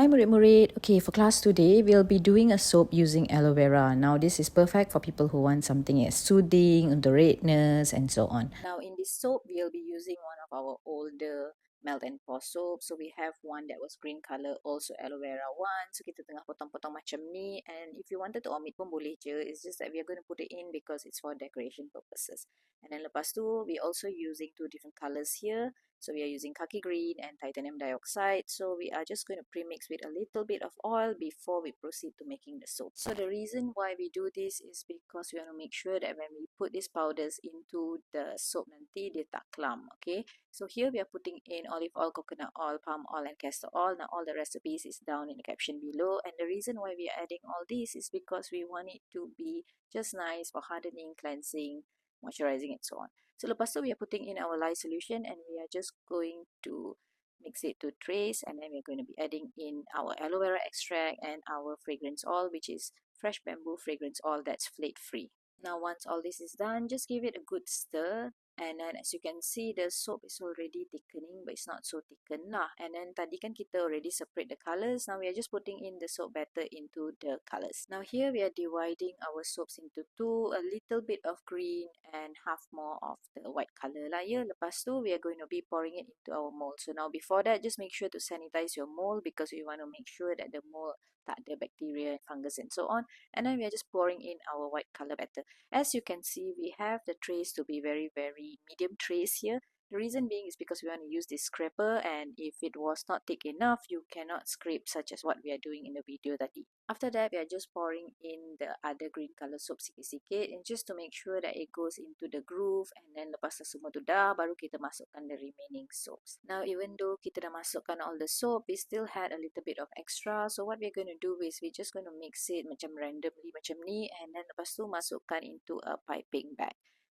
Hi murid-murid. Okay, for class today, we'll be doing a soap using aloe vera. Now, this is perfect for people who want something as soothing, the redness, and so on. Now, in this soap, we'll be using one of our older melt and pour soap. So, we have one that was green color, also aloe vera one. So, kita tengah potong-potong macam ni. And if you wanted to omit pun boleh je. It's just that we are going to put it in because it's for decoration purposes. And then lepas tu, we're also using two different colors here. So we are using khaki green and titanium dioxide. So we are just going to pre-mix with a little bit of oil before we proceed to making the soap. So the reason why we do this is because we want to make sure that when we put these powders into the soap nanti, dia tak clump, okay? So here we are putting in olive oil, coconut oil, palm oil and castor oil. Now all the recipes is down in the caption below. And the reason why we are adding all this is because we want it to be just nice for hardening, cleansing, moisturizing and so on. So lepas tu we are putting in our lye solution and we are just going to mix it to trays, and then we're going to be adding in our aloe vera extract and our fragrance oil, which is fresh bamboo fragrance oil that's phthalate-free. Now once all this is done, just give it a good stir. And then as you can see, the soap is already thickening, but it's not so thickened lah. And then tadi kan kita already separate the colors. Now we are just putting in the soap batter into the colors. Now here we are dividing our soaps into two, a little bit of green and half more of the white color lah. Ya, lepas tu we are going to be pouring it into our mold. So now before that, just make sure to sanitize your mold because we want to make sure that the mold tak ada bacteria, fungus and so on. And then we are just pouring in our white color batter. As you can see, we have the trays to be very medium trays here. The reason being is because we want to use this scraper, and if it was not thick enough, you cannot scrape such as what we are doing in the video tadi. After that, we are just pouring in the other green color soap sikit-sikit, and just to make sure that it goes into the groove, and then lepas semua tu dah, baru kita masukkan the remaining soaps. Now, even though kita dah masukkan all the soap, we still had a little bit of extra. So what we're going to do is we're just going to mix it macam randomly macam ni, and then lepas tu masukkan into a piping bag.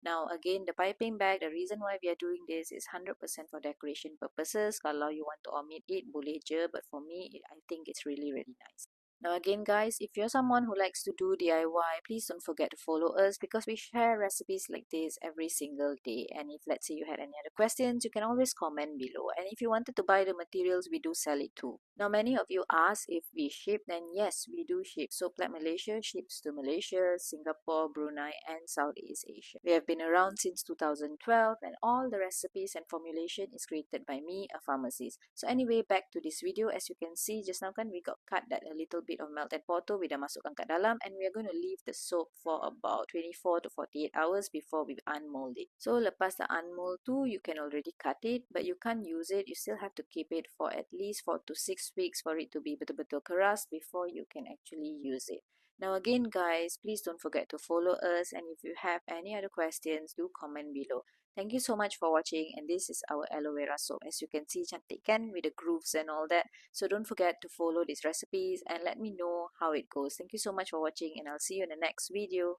Now again, the piping bag, the reason why we are doing this is 100% for decoration purposes. Kalau you want to omit it, boleh je, but for me, I think it's really nice. Now again guys, if you're someone who likes to do DIY, please don't forget to follow us because we share recipes like this every single day. And if let's say you had any other questions, you can always comment below. And if you wanted to buy the materials, we do sell it too. Now many of you ask if we ship, then yes, we do ship. Soap Like Malaysia ships to Malaysia, Singapore, Brunei and Southeast Asia. We have been around since 2012 and all the recipes and formulation is created by me, a pharmacist. So anyway, back to this video. As you can see, just now kan we got cut that a little bit of melted porto, we dah masukkan kat dalam, and we are going to leave the soap for about 24 to 48 hours before we unmold it. So lepas the unmold tu, you can already cut it, but you can't use it. You still have to keep it for at least 4 to 6 weeks for it to be betul-betul keras before you can actually use it. Now again guys, please don't forget to follow us, and if you have any other questions, do comment below. Thank you so much for watching, and this is our aloe vera soap. As you can see, cantik kan with the grooves and all that. So don't forget to follow these recipes and let me know how it goes. Thank you so much for watching, and I'll see you in the next video.